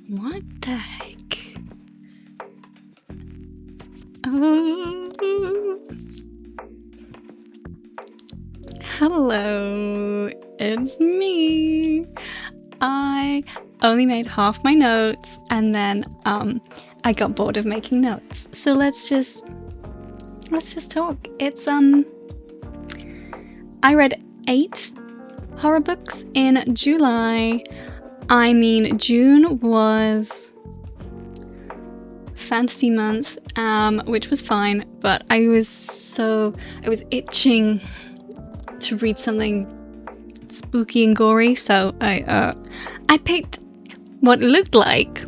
What the heck? Oh. Hello, it's me. I only made half my notes and then I got bored of making notes. So let's just talk. It's I read 8 horror books in July. I mean, June was fantasy month, which was fine, but I was itching to read something spooky and gory, so I picked what looked like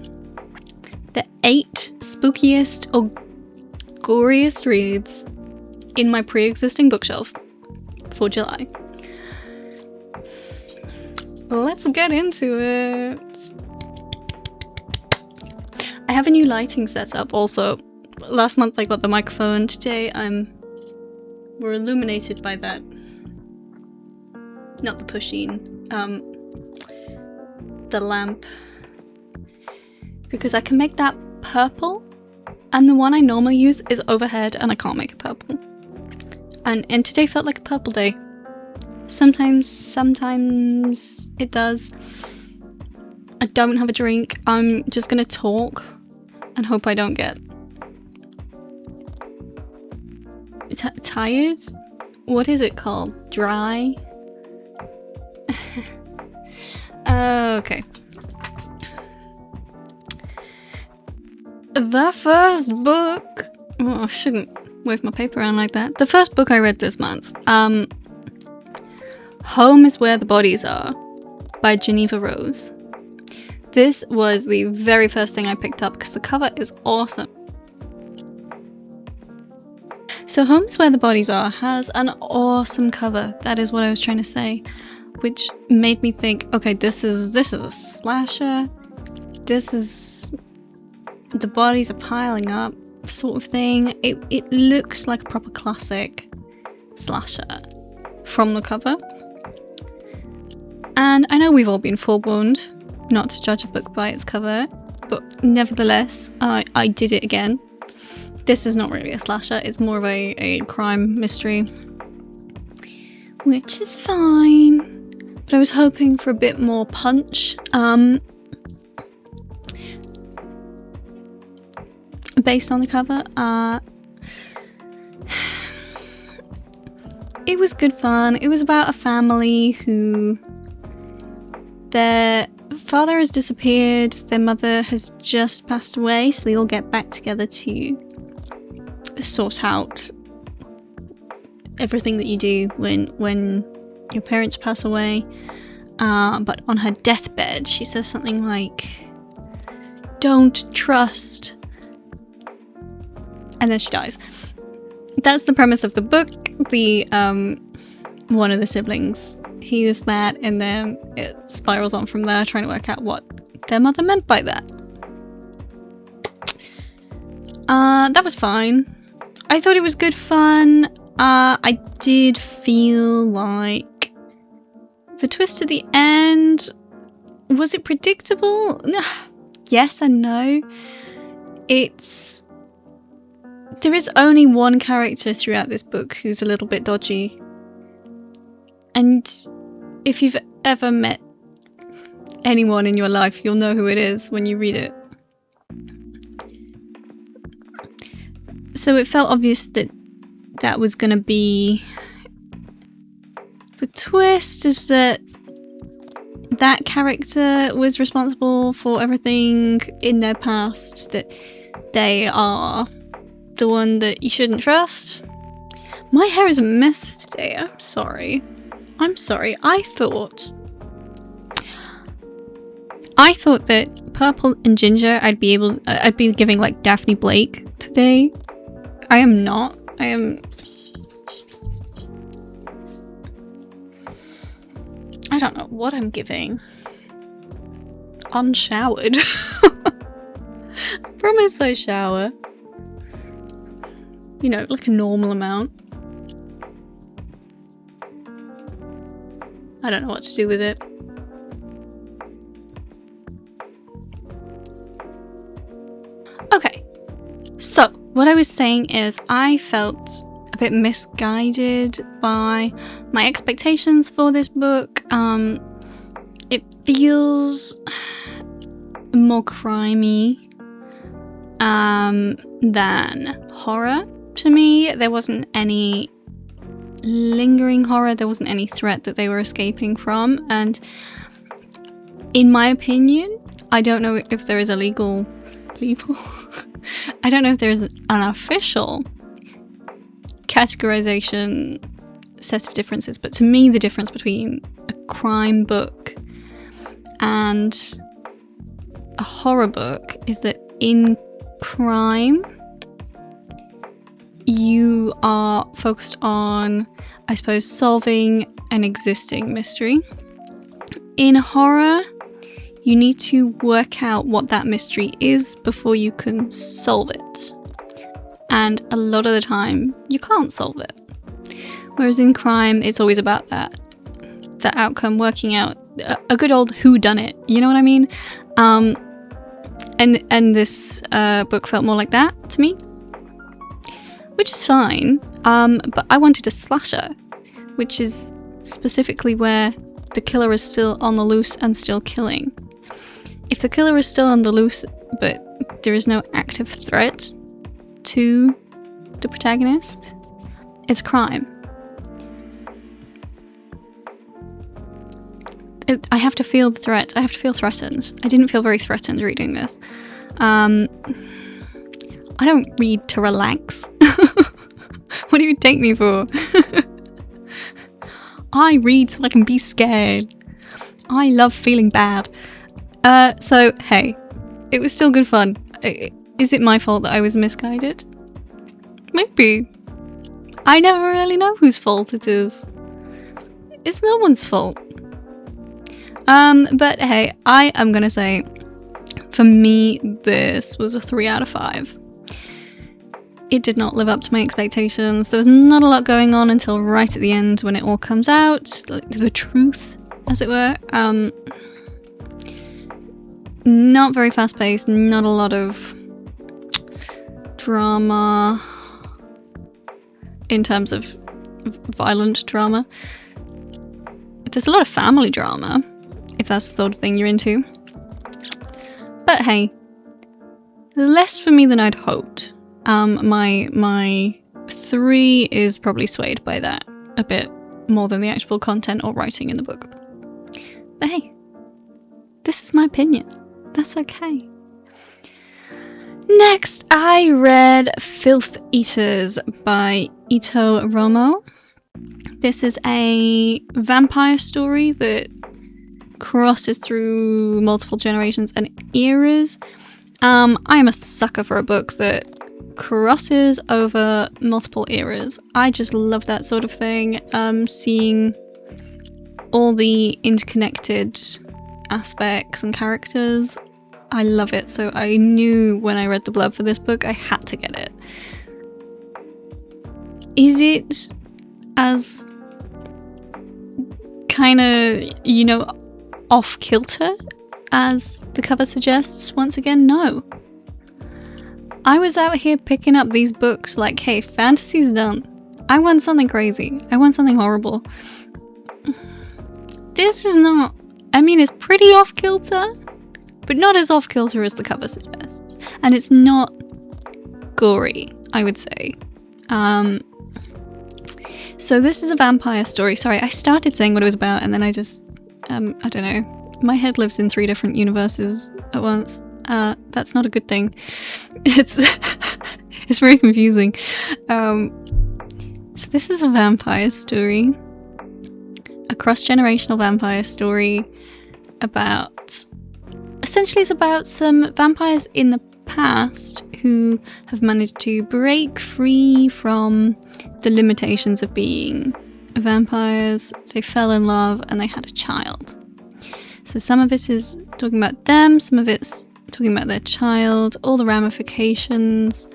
the 8 spookiest or goriest reads in my pre-existing bookshelf for July. Let's get into it. I have a new lighting setup also. Last month I got the microphone. Today we're illuminated by that. Not the pusheen. The lamp. Because I can make that purple. And the one I normally use is overhead and I can't make it purple. And today felt like a purple day. Sometimes it does. I don't have a drink. I'm just gonna talk and hope I don't get tired? What is it called? Dry? Okay. The first book... Oh, I shouldn't wave my paper around like that. The first book I read this month. Home is Where the Bodies Are by Jeneva Rose. This was the very first thing I picked up because the cover is awesome. So Home is Where the Bodies Are has an awesome cover. That is what I was trying to say. Which made me think, okay, this is a slasher. This is... the bodies are piling up sort of thing. It looks like a proper classic slasher from the cover. And I know we've all been forewarned not to judge a book by its cover, but nevertheless, I did it again. This is not really a slasher, it's more of a crime mystery, which is fine, but I was hoping for a bit more punch. Based on the cover, it was good fun. It was about a family who their father has disappeared, their mother has just passed away, so they all get back together to sort out everything that you do when your parents pass away. But on her deathbed, she says something like, "Don't trust," and then she dies. That's the premise of the book. The one of the siblings hears that, and then it spirals on from there, trying to work out what their mother meant by that. That was fine. I thought it was good fun. I did feel like the twist at the end, was it predictable? Yes and no. There is only one character throughout this book who's a little bit dodgy. And if you've ever met anyone in your life, you'll know who it is when you read it. So it felt obvious that was going to be the twist, is that character was responsible for everything in their past, that they are the one that you shouldn't trust. My hair is a mess today. I'm sorry. I thought that purple and ginger I'd be giving like Daphne Blake today. I am not. I don't know what I'm giving. Unshowered. Promise I shower. You know, like a normal amount. I don't know what to do with it. I was saying is I felt a bit misguided by my expectations for this book. It feels more crimey than horror to me. There wasn't any lingering horror, there wasn't any threat that they were escaping from, and in my opinion, I don't know if there is a legal I don't know if there's an official categorization set of differences, but to me the difference between a crime book and a horror book is that in crime you are focused on, I suppose, solving an existing mystery. In horror, you need to work out what that mystery is before you can solve it. And a lot of the time, you can't solve it. Whereas in crime, it's always about that outcome, working out a good old whodunit, you know what I mean? And this book felt more like that to me, which is fine. But I wanted a slasher, which is specifically where the killer is still on the loose and still killing. If the killer is still on the loose, but there is no active threat to the protagonist, it's crime. I have to feel the threat. I have to feel threatened. I didn't feel very threatened reading this. I don't read to relax. What do you take me for? I read so I can be scared. I love feeling bad. So, hey, it was still good fun. Is it my fault that I was misguided? Maybe. I never really know whose fault it is. It's no one's fault. But hey, I am gonna say, for me, this was a 3 out of 5. It did not live up to my expectations. There was not a lot going on until right at the end when it all comes out, like the truth, as it were. Not very fast-paced, not a lot of drama in terms of violent drama. There's a lot of family drama, if that's the sort of thing you're into. But hey, less for me than I'd hoped. My 3 is probably swayed by that a bit more than the actual content or writing in the book. But hey, this is my opinion. That's okay. Next, I read Filth Eaters by Ito Romo. This is a vampire story that crosses through multiple generations and eras. I am a sucker for a book that crosses over multiple eras. I just love that sort of thing. Seeing all the interconnected aspects and characters, I love it. So I knew when I read the blurb for this book, I had to get it. Is it as kind of, off-kilter as the cover suggests? Once again, no. I was out here picking up these books like, hey, fantasy's done. I want something crazy. I want something horrible. This is not... I mean, it's pretty off-kilter, but not as off-kilter as the cover suggests. And it's not gory, I would say. So this is a vampire story. Sorry, I started saying what it was about, and then I just... I don't know. My head lives in 3 different universes at once. That's not a good thing. It's very confusing. So this is a vampire story. A cross-generational vampire story about... Essentially it's about some vampires in the past who have managed to break free from the limitations of being vampires. They fell in love and they had a child. So some of it is talking about them, some of it's talking about their child, all the ramifications,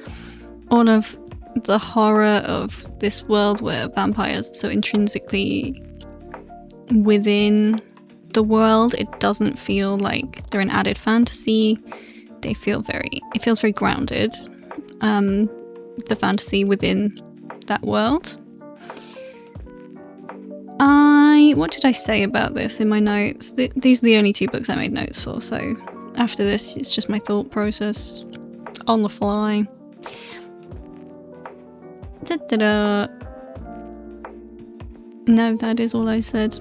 all of the horror of this world where vampires are so intrinsically within the world. It doesn't feel like they're an added fantasy. It feels very grounded. the fantasy within that world. What did I say about this in my notes? These are the only 2 books I made notes for, so after this it's just my thought process on the fly. No, that is all I said.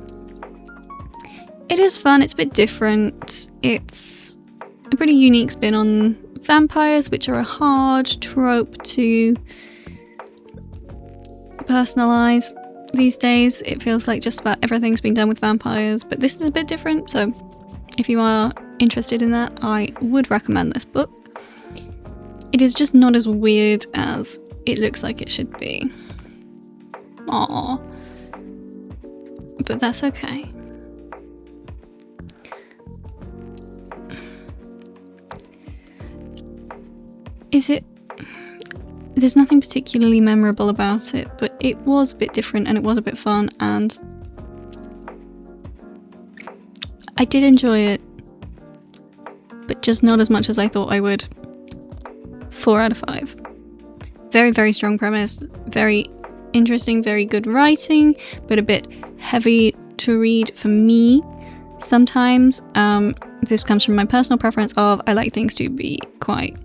It is fun, it's a bit different. It's a pretty unique spin on vampires, which are a hard trope to personalise these days. It feels like just about everything's been done with vampires, but this is a bit different, so if you are interested in that, I would recommend this book. It is just not as weird as it looks like it should be. Aww. But that's okay. There's nothing particularly memorable about it, but it was a bit different and it was a bit fun, and I did enjoy it, but just not as much as I thought I would. 4 out of 5. Very, very strong premise, very interesting, very good writing, but a bit heavy to read for me sometimes. This comes from my personal preference of I like things to be quite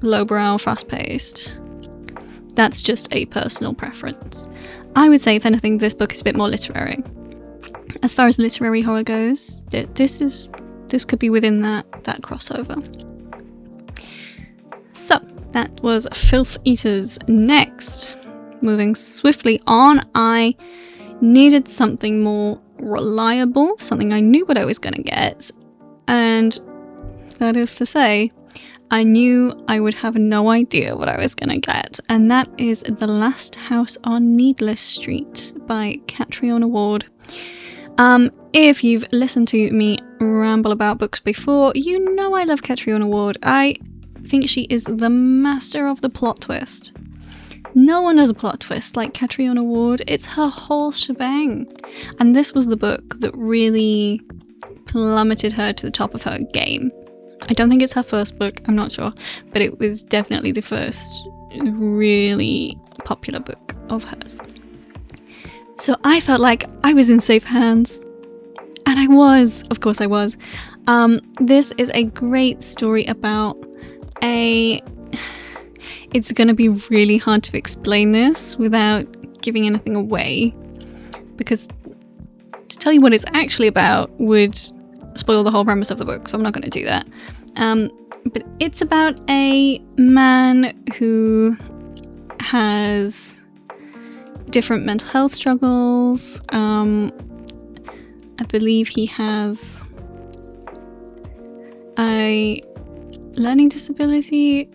lowbrow, fast-paced. That's just a personal preference. I would say, if anything, this book is a bit more literary. As far as literary horror goes, this could be within that crossover. So, that was Filth Eaters. Next, moving swiftly on, I needed something more reliable, something I knew what I was going to get, and that is to say, I knew I would have no idea what I was going to get, and that is The Last House on Needless Street by Catriona Ward. If you've listened to me ramble about books before, you know I love Catriona Ward. I think she is the master of the plot twist. No one does a plot twist like Catriona Ward. It's her whole shebang. And this was the book that really plummeted her to the top of her game. I don't think it's her first book, I'm not sure, but it was definitely the first really popular book of hers. So I felt like I was in safe hands, and I was, of course I was. This is a great story about it's gonna be really hard to explain this without giving anything away, because to tell you what it's actually about would spoil the whole premise of the book, so I'm not going to do that. But it's about a man who has different mental health struggles. I believe he has a learning disability.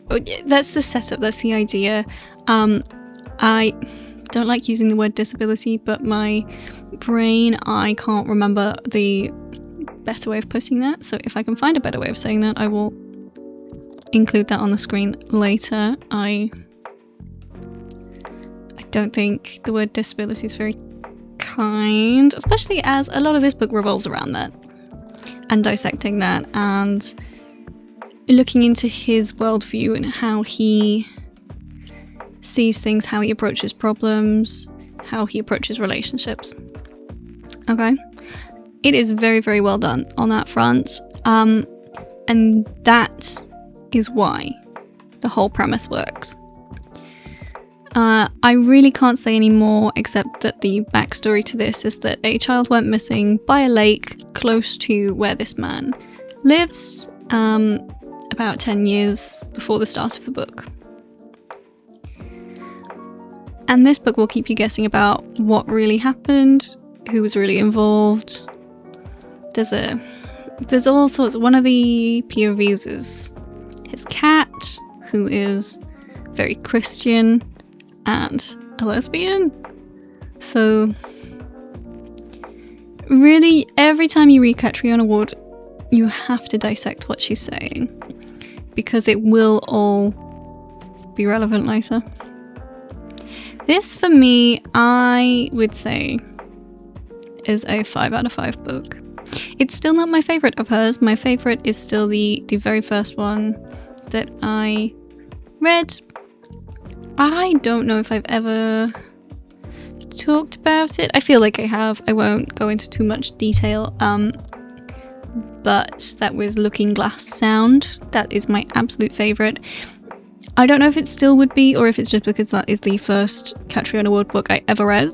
That's the setup, that's the idea. I don't like using the word disability, but my brain, I can't remember the better way of putting that, so if I can find a better way of saying that, I will include that on the screen later. I don't think the word disability is very kind, especially as a lot of this book revolves around that and dissecting that and looking into his worldview and how he sees things, how he approaches problems, how he approaches relationships. Okay? It is very, very well done on that front, and that is why the whole premise works. I really can't say any more except that the backstory to this is that a child went missing by a lake close to where this man lives, about 10 years before the start of the book. And this book will keep you guessing about what really happened, who was really involved. There's all sorts. One of the POVs is his cat, who is very Christian and a lesbian. So really, every time you read Catriona Ward, you have to dissect what she's saying, because it will all be relevant later. This, for me, I would say is a 5 out of 5 book. It's still not my favourite of hers. My favourite is still the very first one that I read I don't know if I've ever talked about it. I feel like I have. I won't go into too much detail. But that was Looking Glass Sound. That is my absolute favourite. I don't know if it still would be, or if it's just because that is the first Catriona Ward book I ever read.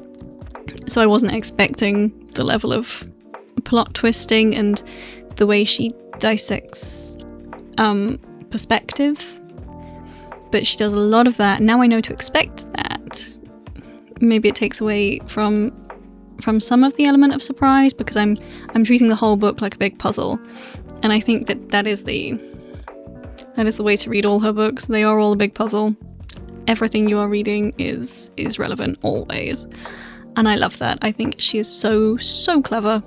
So I wasn't expecting the level of plot twisting and the way she dissects perspective. But she does a lot of that. Now I know to expect that. Maybe it takes away from some of the element of surprise, because I'm treating the whole book like a big puzzle. And I think that is the way to read all her books. They are all a big puzzle. Everything you are reading is relevant always. And I love that. I think she is so clever.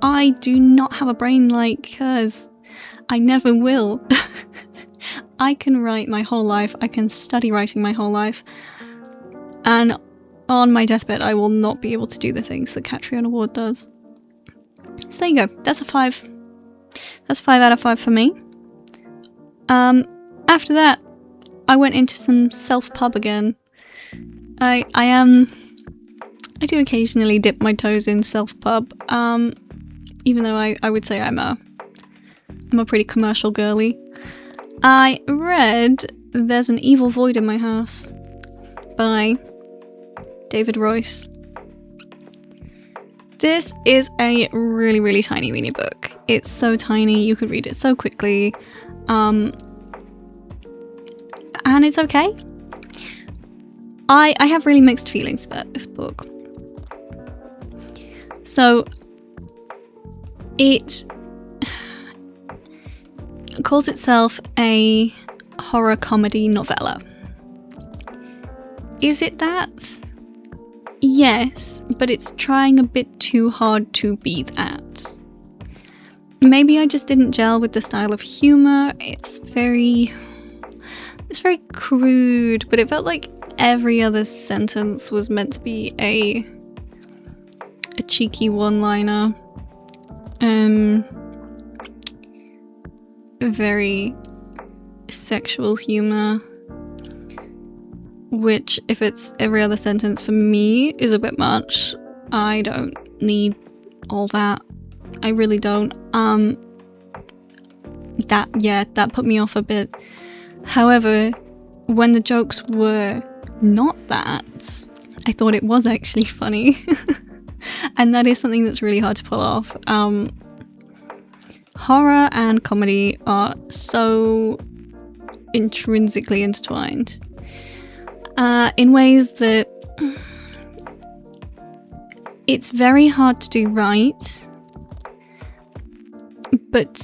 I do not have a brain like hers. I never will. I can write my whole life. I can study writing my whole life. And on my deathbed, I will not be able to do the things that Catriona Ward does. So there you go. That's a 5. That's 5 out of 5 for me. After that, I went into some self-pub again. I do occasionally dip my toes in self-pub, even though I would say I'm a pretty commercial girly. I read There's an Evil Void in My House by David Royce. This is a really tiny weeny book. It's so tiny, you could read it so quickly. And it's okay. I have really mixed feelings about this book. So, it calls itself a horror comedy novella. Is it that? Yes, but it's trying a bit too hard to be that. Maybe I just didn't gel with the style of humour. It's very crude, but it felt like every other sentence was meant to be a cheeky one-liner. Very sexual humour, which, if it's every other sentence, for me is a bit much. I don't need all that. I really don't. That put me off a bit. However, when the jokes were not that, I thought it was actually funny. And that is something that's really hard to pull off. Horror and comedy are so intrinsically intertwined in ways that it's very hard to do right, but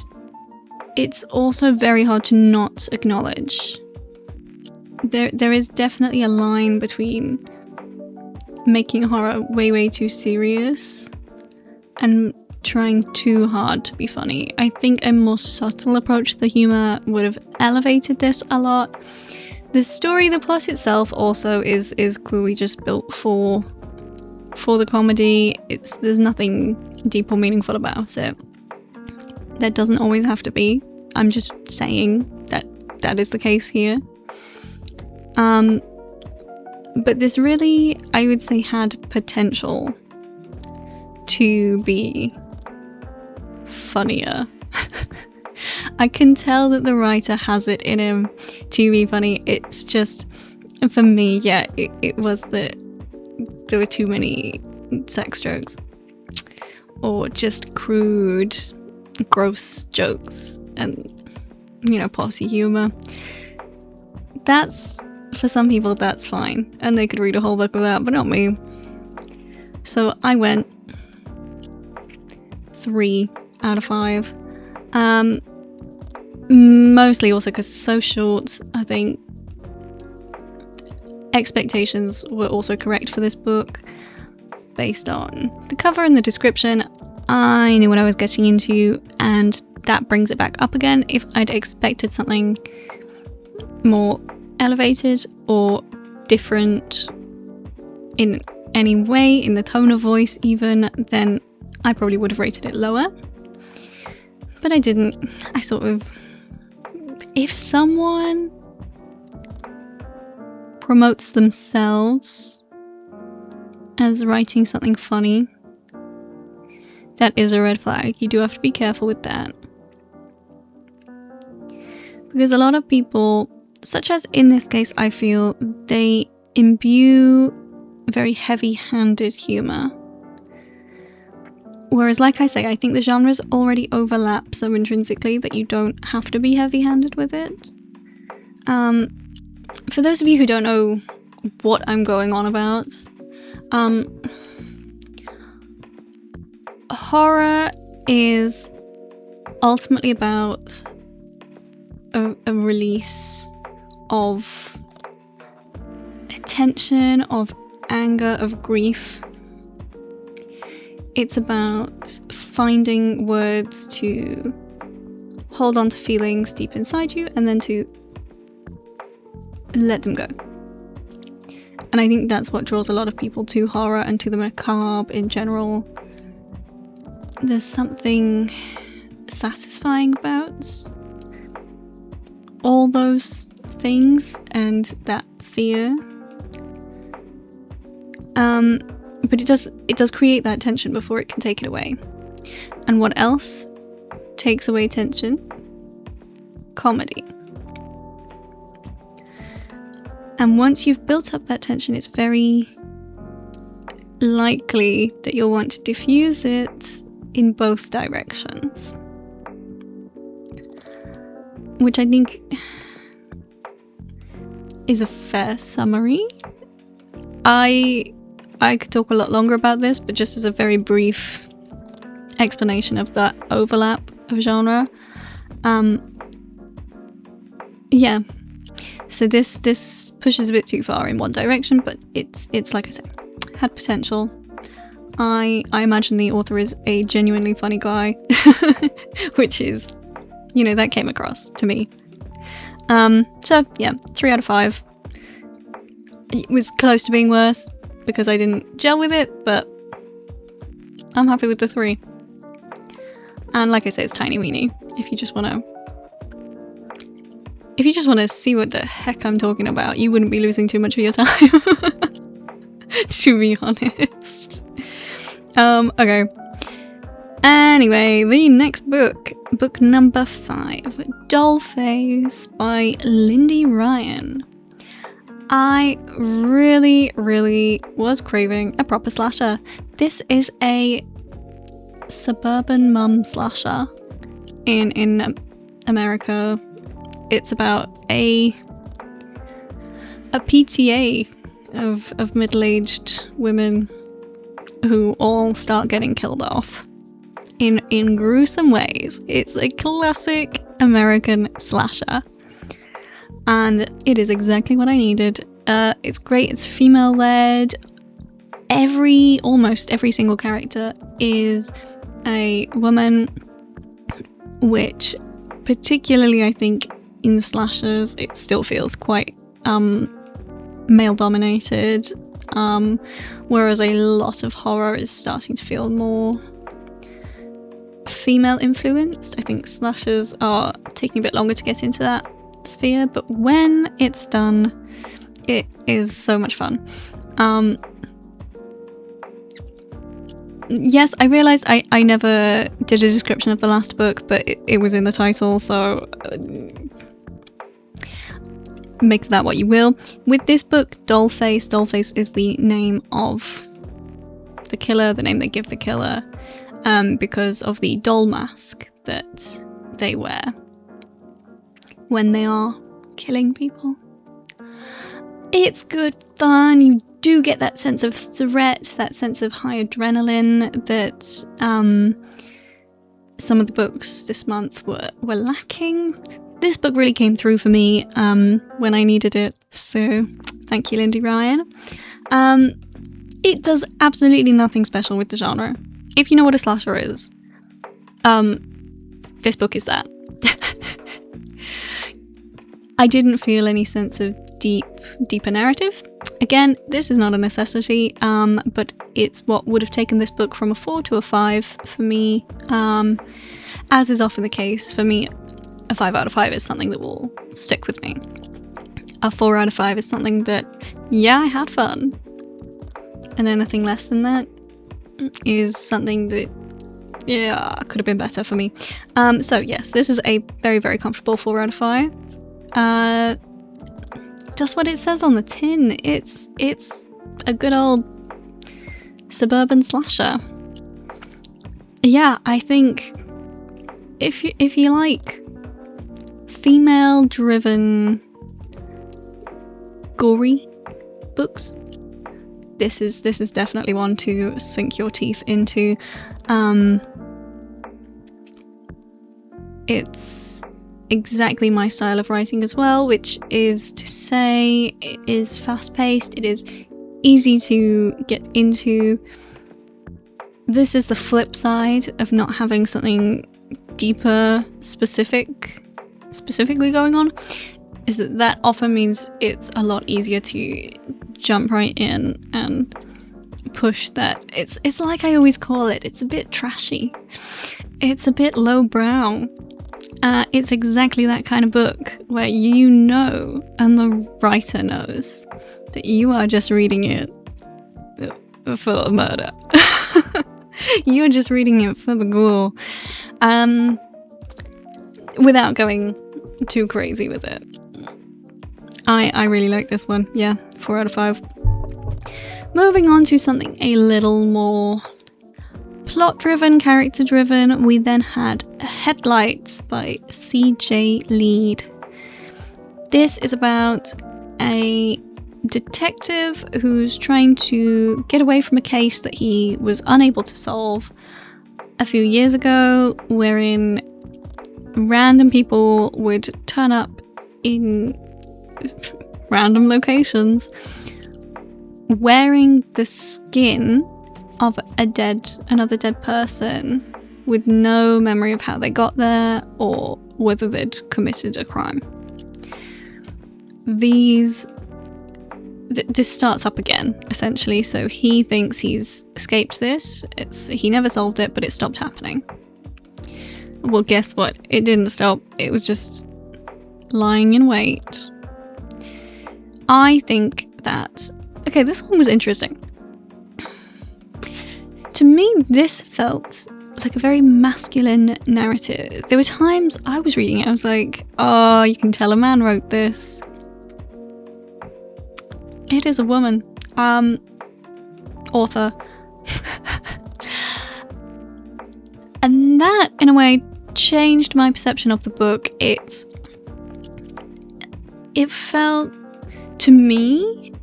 it's also very hard to not acknowledge. There is definitely a line between making horror way too serious and trying too hard to be funny. I think a more subtle approach to the humour would have elevated this a lot. The story, the plot itself also is clearly just built for the comedy. There's nothing deep or meaningful about it. That doesn't always have to be. I'm just saying that is the case here. But this really, I would say, had potential to be funnier. I can tell that the writer has it in him to be funny. It's just, for me, it was that there were too many sex jokes. Or just crude, gross jokes and, posse humour. For some people, that's fine. And they could read a whole book of that, but not me. So I went 3 out of 5. Mostly also because it's so short. I think expectations were also correct for this book. Based on the cover and the description, I knew what I was getting into, and that brings it back up again. If I'd expected something more elevated or different in any way, in the tone of voice even, then I probably would have rated it lower. But I didn't. I sort of... If someone promotes themselves as writing something funny, that is a red flag. You do have to be careful with that. Because a lot of people, such as in this case, I feel they imbue very heavy-handed humour. Whereas, like I say, I think the genres already overlap so intrinsically that you don't have to be heavy-handed with it. For those of you who don't know what I'm going on about, horror is ultimately about a release of tension, of anger, of grief. It's about finding words to hold on to feelings deep inside you and then to let them go. And I think that's what draws a lot of people to horror and to the macabre in general. There's something satisfying about all those things and that fear. But it does create that tension before it can take it away. And what else takes away tension? Comedy. And once you've built up that tension, it's very likely that you'll want to diffuse it in both directions. Which I think is a fair summary. I could talk a lot longer about this, but just as a very brief explanation of that overlap of genre. Yeah. So this pushes a bit too far in one direction, but it's like I said, had potential. I imagine the author is a genuinely funny guy, which is, that came across to me. So yeah, 3 out of 5. It was close to being worse because I didn't gel with it, but I'm happy with the 3. And like I say, it's tiny weeny. If you just want to see what the heck I'm talking about, you wouldn't be losing too much of your time. To be honest. Okay. Anyway, the next book number 5, Dollface by Lindy Ryan. I really, really was craving a proper slasher. This is a suburban mum slasher in America. It's about a PTA of middle-aged women who all start getting killed off in gruesome ways. It's a classic American slasher, and it is exactly what I needed. It's great. It's female-led. Almost every single character is a woman, which particularly I think in the slashers it still feels quite male-dominated, whereas a lot of horror is starting to feel more female-influenced. I think slashers are taking a bit longer to get into that sphere, but when it's done, it is so much fun. Yes, I realised I never did a description of the last book, but it was in the title, so make of that what you will. With this book, Dollface is the name of the killer, the name they give the killer, because of the doll mask that they wear when they are killing people. It's good fun. You do get that sense of threat, that sense of high adrenaline that some of the books this month were lacking. This book really came through for me when I needed it, so thank you, Lindy Ryan. It does absolutely nothing special with the genre. If you know what a slasher is, this book is that. I didn't feel any sense of deeper narrative. Again, this is not a necessity, but it's what would have taken this book from a 4 to a 5 for me. As is often the case, for me, a 5 out of 5 is something that will stick with me. A 4 out of 5 is something that, yeah, I had fun. And anything less than that is something that, yeah, could have been better for me. So yes, this is a very, very comfortable 4 out of 5. Just what it says on the tin. It's a good old suburban slasher. Yeah, I think if you like female-driven gory books, this is definitely one to sink your teeth into. It's exactly my style of writing as well, which is to say it is fast-paced, it is easy to get into. This is the flip side of not having something deeper specifically going on, is that often means it's a lot easier to jump right in and push that. It's like I always call it, it's a bit trashy. It's a bit lowbrow. It's exactly that kind of book where you know, and the writer knows, that you are just reading it for murder. You're just reading it for the gore. Without going too crazy with it. I really like this one. Yeah, 4 out of 5. Moving on to something a little more plot-driven, character-driven, we then had Headlights by C.J. Leede. This is about a detective who's trying to get away from a case that he was unable to solve a few years ago, wherein random people would turn up in random locations wearing the skin of another dead person with no memory of how they got there or whether they'd committed a crime. This starts up again, essentially. So he thinks he's escaped this. He never solved it, but it stopped happening. Well, guess what? It didn't stop. It was just lying in wait. I think that... Okay, this one was interesting. To me, this felt like a very masculine narrative. There were times I was reading it, I was like, oh, you can tell a man wrote this. It is a woman. Author. And that, in a way, changed my perception of the book. It felt, to me,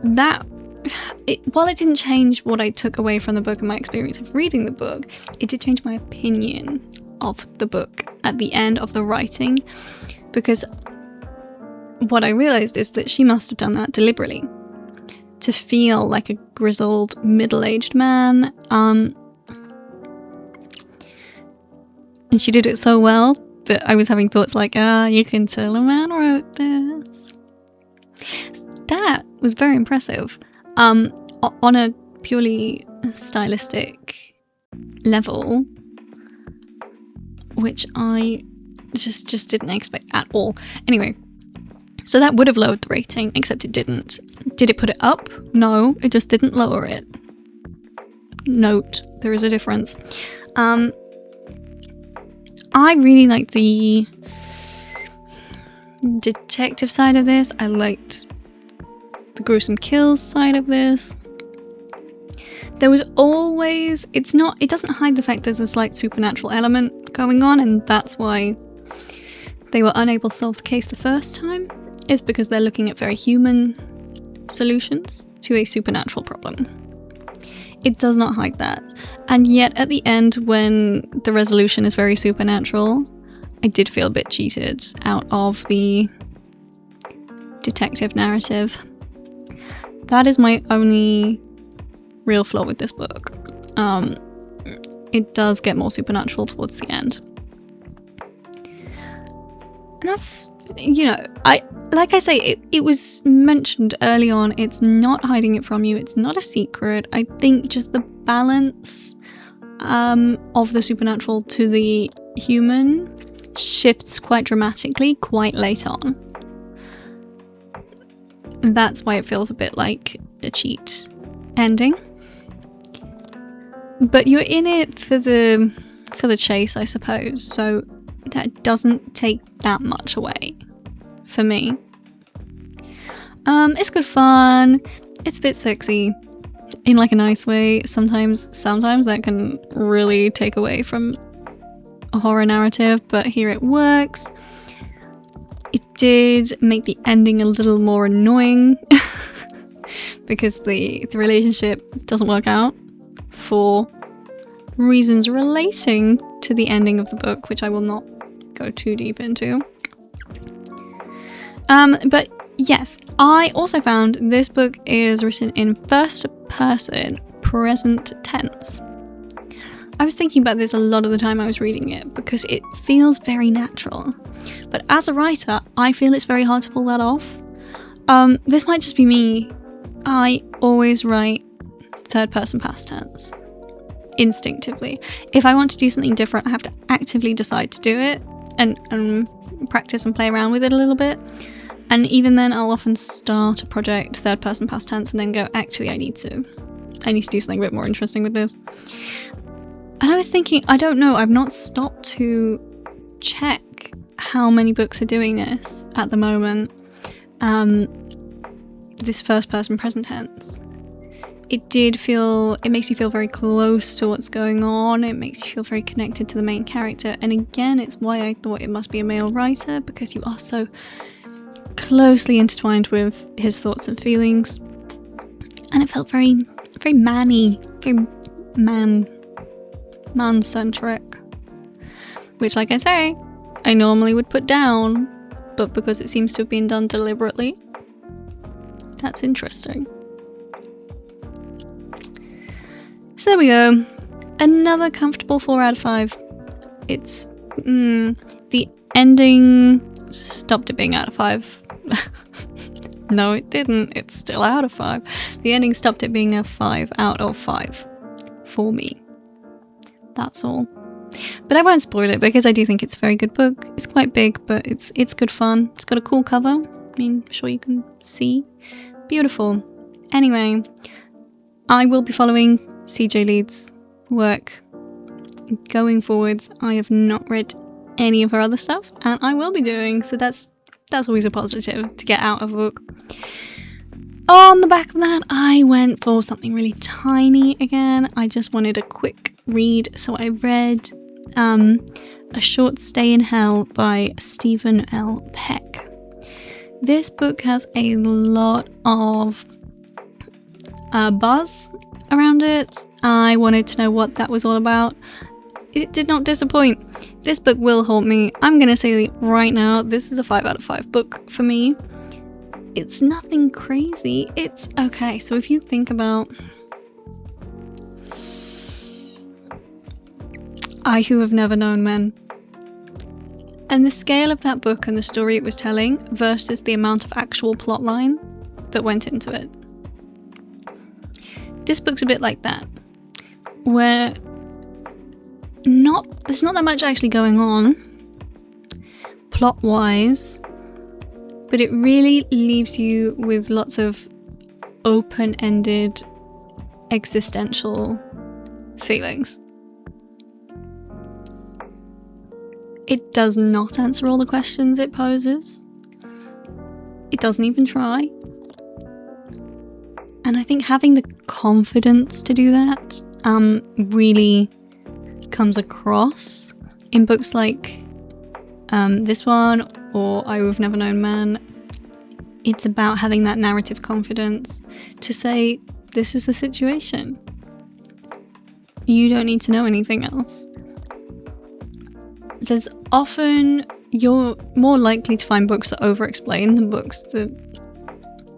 that... while it didn't change what I took away from the book and my experience of reading the book, it did change my opinion of the book at the end of the writing, because what I realised is that she must have done that deliberately to feel like a grizzled, middle-aged man, and she did it so well that I was having thoughts like, you can tell a man wrote this. That was very impressive. On a purely stylistic level, which I just didn't expect at all. Anyway, so that would have lowered the rating, except it didn't. Did it put it up? No, it just didn't lower it. Note, there is a difference. I really liked the detective side of this. I liked the gruesome kills side of this. There was always, it doesn't hide the fact there's a slight supernatural element going on, and that's why they were unable to solve the case the first time. It's because they're looking at very human solutions to a supernatural problem. It does not hide that. And yet at the end, when the resolution is very supernatural, I did feel a bit cheated out of the detective narrative. That is my only real flaw with this book. It does get more supernatural towards the end. And that's, like I say, it was mentioned early on, it's not hiding it from you, it's not a secret. I think just the balance of the supernatural to the human shifts quite dramatically quite late on. that's why it feels a bit like a cheat ending. But you're in it for the chase, I suppose, so that doesn't take that much away for me. It's good fun. It's a bit sexy in like a nice way. Sometimes that can really take away from a horror narrative, but here it works. It did make the ending a little more annoying because the relationship doesn't work out for reasons relating to the ending of the book, which I will not go too deep into. But yes, I also found this book is written in first person present tense. I was thinking about this a lot of the time I was reading it because it feels very natural. But as a writer, I feel it's very hard to pull that off. This might just be me. I always write third person past tense. Instinctively. If I want to do something different, I have to actively decide to do it and practice and play around with it a little bit. And even then, I'll often start a project third person past tense and then go, actually, I need to do something a bit more interesting with this. And I was thinking, I don't know, I've not stopped to check how many books are doing this at the moment. This first person present tense. It makes you feel very close to what's going on. It makes you feel very connected to the main character. And again, it's why I thought it must be a male writer, because you are so closely intertwined with his thoughts and feelings. And it felt very, very manny, very man-centric. Which, like I say, I normally would put down, but because it seems to have been done deliberately, that's interesting. So there we go. Another comfortable 4 out of 5. It's the ending stopped it being out of 5. No, it didn't. It's still out of 5. The ending stopped it being a 5 out of 5 for me. That's all. But I won't spoil it because I do think it's a very good book. It's quite big, but it's good fun. It's got a cool cover. I mean, I'm sure you can see. Beautiful. Anyway, I will be following CJ Leede's work going forwards. I have not read any of her other stuff, and I will be doing, so that's always a positive to get out of a book. On the back of that, I went for something really tiny again. I just wanted a quick read, so I read A Short Stay in Hell by Stephen L. Peck. This book has a lot of buzz around it. I wanted to know what that was all about. It did not disappoint. This book will haunt me. I'm gonna say right now, this is a 5 out of 5 book for me. It's nothing crazy. It's okay. So if you think about I Who Have Never Known Men, and the scale of that book and the story it was telling versus the amount of actual plotline that went into it. This book's a bit like that, where there's not that much actually going on plot-wise, but it really leaves you with lots of open-ended existential feelings. It does not answer all the questions it poses. It doesn't even try. And I think having the confidence to do that really comes across in books like this one or I Who Have Never Known Men. It's about having that narrative confidence to say, this is the situation. You don't need to know anything else. There's often, you're more likely to find books that over-explain than books that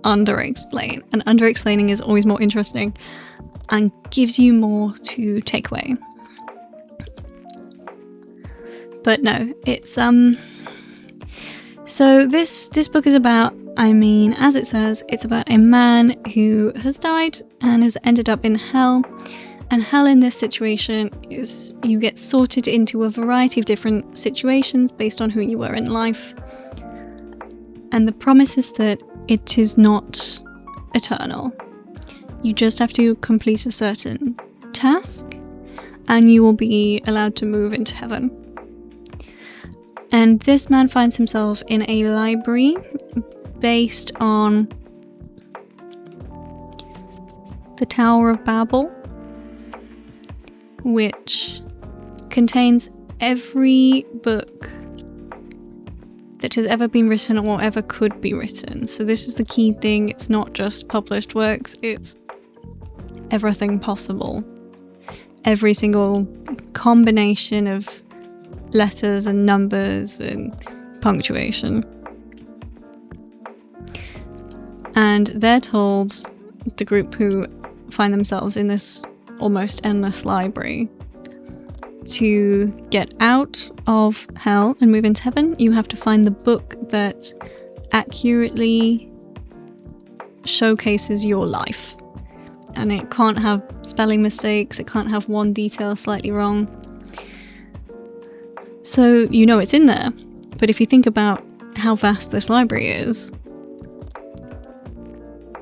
under-explain. And under-explaining is always more interesting and gives you more to take away. But no, it's so this book is about, I mean, as it says, it's about a man who has died and has ended up in hell. And hell in this situation is you get sorted into a variety of different situations based on who you were in life. And the promise is that it is not eternal. You just have to complete a certain task and you will be allowed to move into heaven. And this man finds himself in a library based on the Tower of Babel, which contains every book that has ever been written or ever could be written. So this is the key thing. It's not just published works, it's everything possible. Every single combination of letters and numbers and punctuation. And they're told, the group who find themselves in this almost endless library, to get out of hell and move into heaven, you have to find the book that accurately showcases your life. And it can't have spelling mistakes, it can't have one detail slightly wrong. So you know it's in there, but if you think about how vast this library is,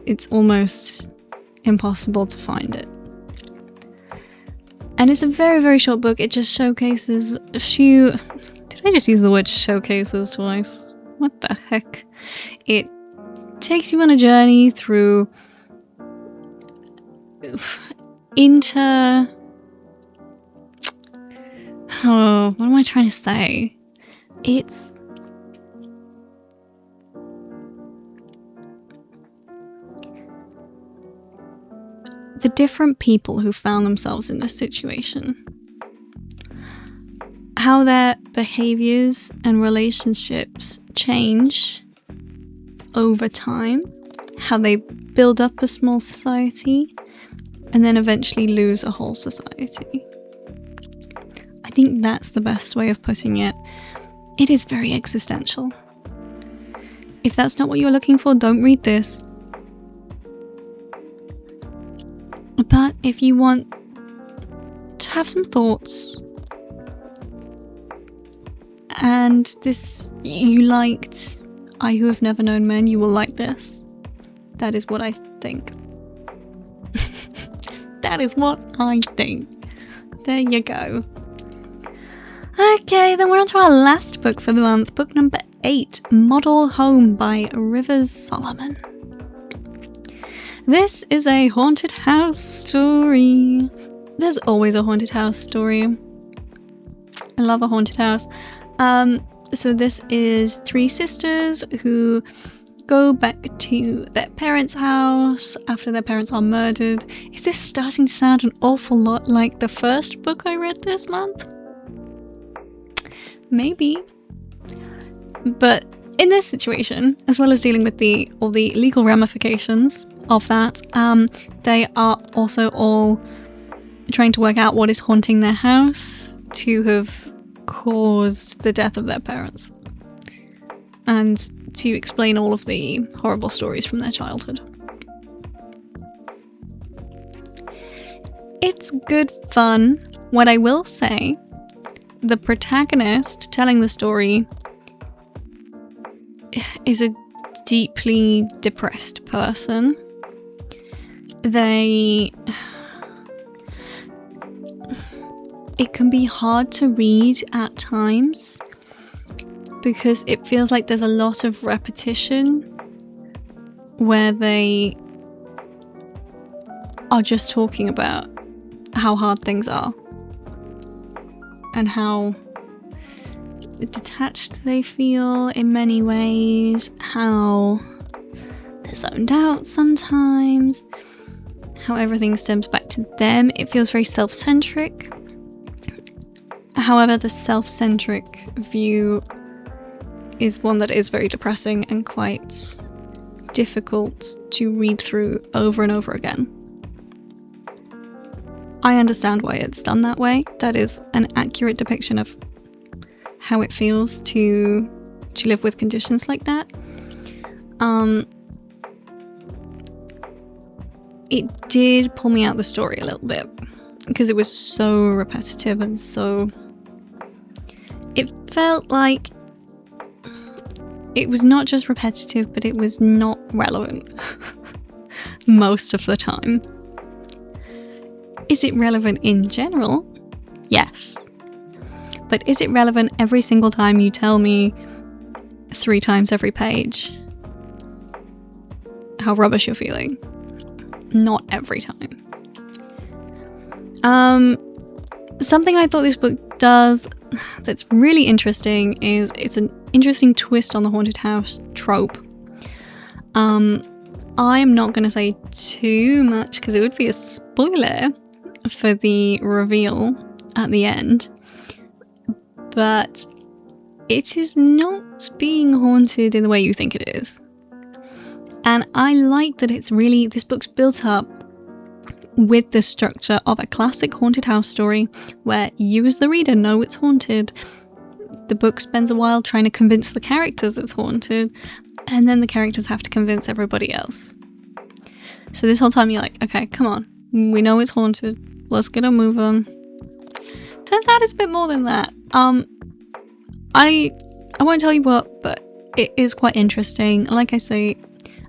it's almost impossible to find it. And it's a very, very short book. It just showcases a few... Did I just use the word showcases twice? What the heck? It takes you on a journey through Oh, what am I trying to say? It's... the different people who found themselves in this situation. How their behaviors and relationships change over time. How they build up a small society and then eventually lose a whole society. I think that's the best way of putting it. It is very existential. If that's not what you're looking for, don't read this. But if you want to have some thoughts, and this, you liked I Who Have Never Known Men, you will like this. That is what I think. That is what I think. There you go. Okay, then we're on to our last book for the month. Book number 8, Model Home by Rivers Solomon. This is a haunted house story. There's always a haunted house story. I love a haunted house. So this is 3 sisters who go back to their parents' house after their parents are murdered. Is this starting to sound an awful lot like the first book I read this month? Maybe. But in this situation, as well as dealing with all the legal ramifications of that, they are also all trying to work out what is haunting their house to have caused the death of their parents, and to explain all of the horrible stories from their childhood. It's good fun. What I will say, the protagonist telling the story is a deeply depressed person. It can be hard to read at times because it feels like there's a lot of repetition where they are just talking about how hard things are and how detached they feel in many ways, how they're zoned out sometimes, how everything stems back to them. It feels very self-centric. However, the self-centric view is one that is very depressing and quite difficult to read through over and over again. I understand why it's done that way. That is an accurate depiction of how it feels to live with conditions like that. It did pull me out of the story a little bit because it was so repetitive and so... It felt like it was not just repetitive, but it was not relevant most of the time. Is it relevant in general? Yes. But is it relevant every single time you tell me 3 times every page how rubbish you're feeling? Not every time. Something I thought this book does that's really interesting is it's an interesting twist on the haunted house trope. I'm not going to say too much because it would be a spoiler for the reveal at the end, but it is not being haunted in the way you think it is. And I like that this book's built up with the structure of a classic haunted house story where you as the reader know it's haunted. The book spends a while trying to convince the characters it's haunted, and then the characters have to convince everybody else. So this whole time you're like, okay, come on, we know it's haunted, let's get a move on. Turns out it's a bit more than that. I won't tell you what, but it is quite interesting. Like I say,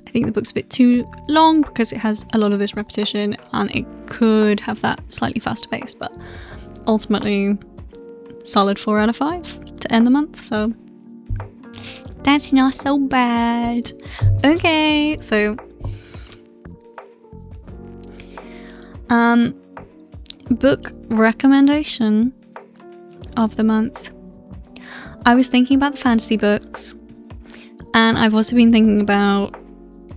I think the book's a bit too long because it has a lot of this repetition and it could have that slightly faster pace, but ultimately solid 4 out of 5 to end the month, so that's not so bad. Okay, so book recommendation of the month. I was thinking about the fantasy books, and I've also been thinking about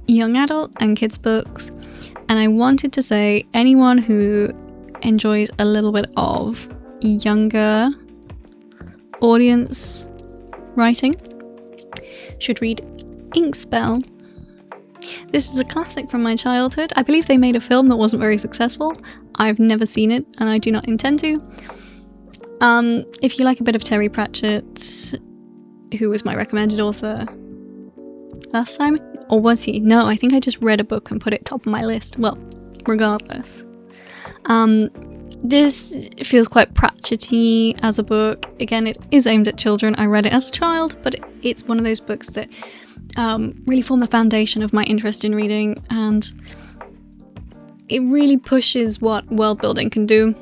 young adult and kids books, and I wanted to say anyone who enjoys a little bit of younger audience writing should read Inkspell. This is a classic from my childhood. I believe they made a film that wasn't very successful. I've never seen it and I do not intend to. If you like a bit of Terry Pratchett, who was my recommended author last time, or was he? No, I think I just read a book and put it top of my list. Well, regardless. This feels quite Pratchett-y as a book. Again, it is aimed at children. I read it as a child, but it's one of those books that really formed the foundation of my interest in reading, and it really pushes what world building can do.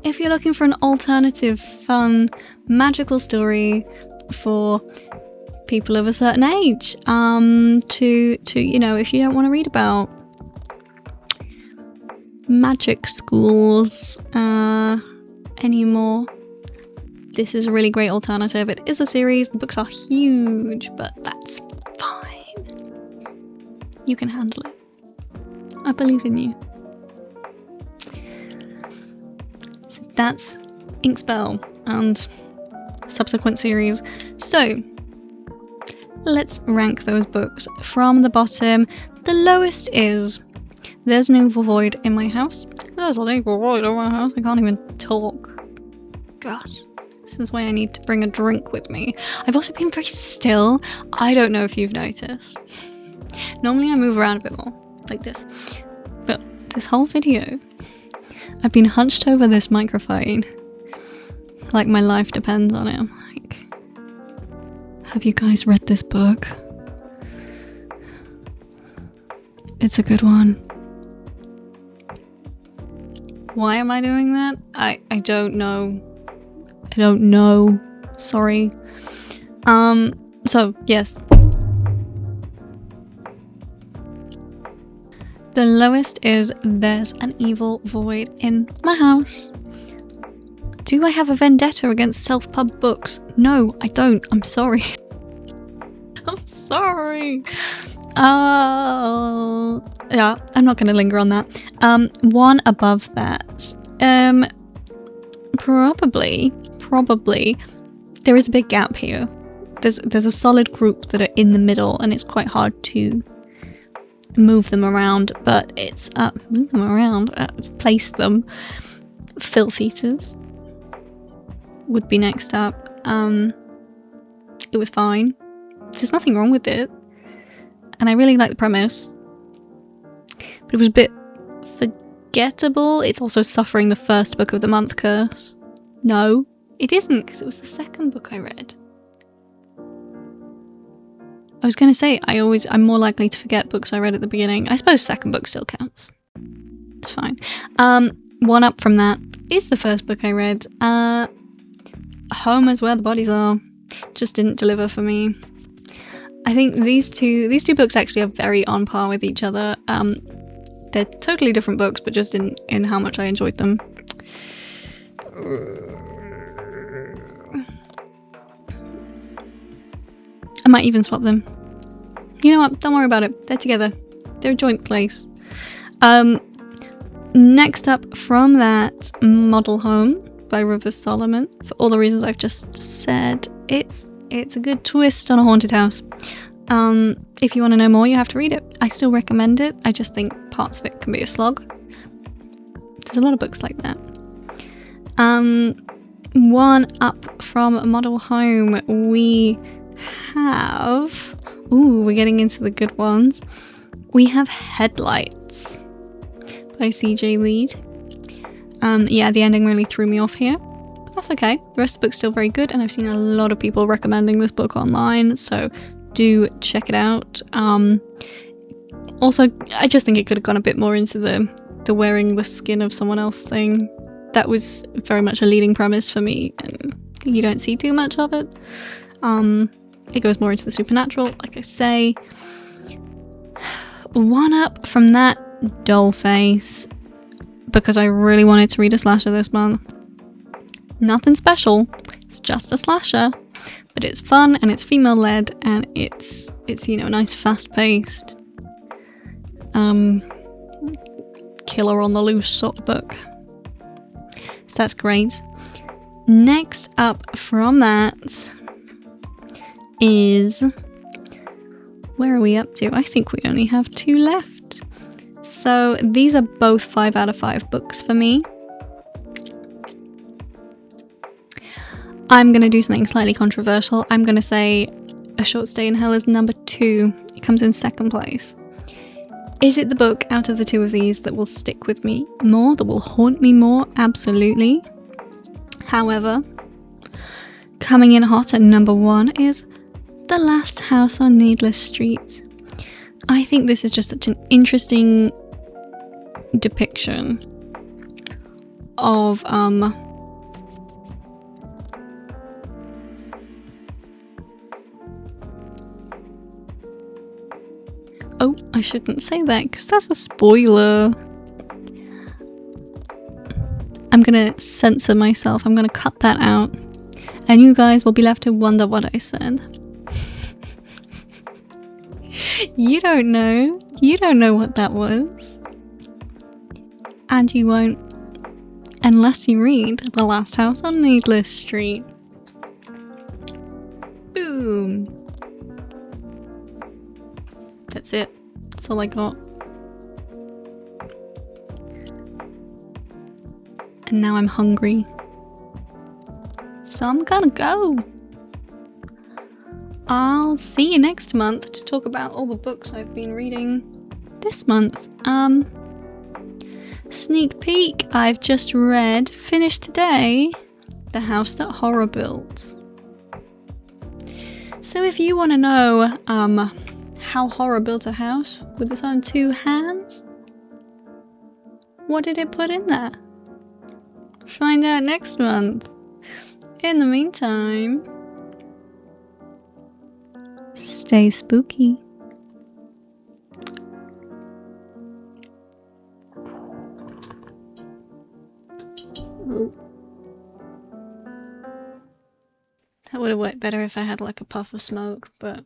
If you're looking for an alternative, fun, magical story for people of a certain age, to you know, if you don't want to read about magic schools anymore, this is a really great alternative. It is a series, the books are huge, but that's fine. You can handle it. I believe in you. So that's Inkspell and subsequent series. So let's rank those books from the bottom. The lowest is There's an Evil Void in My House. There's an evil void in my house. I can't even talk. God, this is why I need to bring a drink with me. I've also been very still. I don't know if you've noticed. Normally I move around a bit more, like this. But this whole video, I've been hunched over this microphone like my life depends on it. I'm like, have you guys read this book? It's a good one. Why am I doing that? I don't know. I don't know. Sorry. So, yes. The lowest is There's an Evil Void in My House. Do I have a vendetta against self-pub books? No, I don't. I'm sorry. I'm sorry. Yeah, I'm not going to linger on that. One above that. Probably, there is a big gap here. There's a solid group that are in the middle, and it's quite hard to move them around, but it's place them. Filth Eaters would be next up. It was fine. There's nothing wrong with it, and I really like the premise, but it was a bit forgettable. It's also suffering the first book of the month curse. No, it isn't, because it was the second book I read. I was going to say, I'm more likely to forget books I read at the beginning. I suppose second book still counts. It's fine. One up from that is the first book I read. Home is Where the Bodies Are. Just didn't deliver for me. I think these two books actually are very on par with each other. They're totally different books, but just in how much I enjoyed them. I might even swap them. You know what? Don't worry about it. They're together. They're a joint place. Next up from that, Model Home by River Solomon. For all the reasons I've just said, it's a good twist on a haunted house. If you want to know more, you have to read it. I still recommend it. I just think parts of it can be a slog. There's a lot of books like that. One up from Model Home, we have... Ooh, we're getting into the good ones. We have Headlights by CJ Leede. Yeah, the ending really threw me off here. But that's okay. The rest of the book's still very good, and I've seen a lot of people recommending this book online, so do check it out. Also, I just think it could have gone a bit more into the wearing the skin of someone else thing. That was very much a leading premise for me, and you don't see too much of it. It goes more into the supernatural, like I say. One up from that, Dollface, because I really wanted to read a slasher this month. Nothing special, it's just a slasher, but it's fun and it's female led and it's you know, nice fast paced killer on the loose sort of book. So that's great. Next up from that is, where are we up to? I think we only have 2 left. So these are both 5 out of 5 books for me. I'm going to do something slightly controversial. I'm going to say A Short Stay in Hell is number 2. It comes in second place. Is it the book out of the 2 of these that will stick with me more, that will haunt me more? Absolutely. However, coming in hot at number 1 is The Last House on Needless Street. I think this is just such an interesting depiction of oh, I shouldn't say that because that's a spoiler. I'm gonna censor myself. I'm gonna cut that out, and you guys will be left to wonder what I said. You don't know what that was, and you won't unless you read The Last House on Needless Street. Boom. That's it. That's all I got. And now I'm hungry, so I'm gonna go. I'll see you next month to talk about all the books I've been reading this month. Sneak peek, I've just finished today, The House That Horror Built. So if you want to know how horror built a house with its own 2 hands, what did it put in there? Find out next month. In the meantime, stay spooky. Ooh. That would have worked better if I had like a puff of smoke, but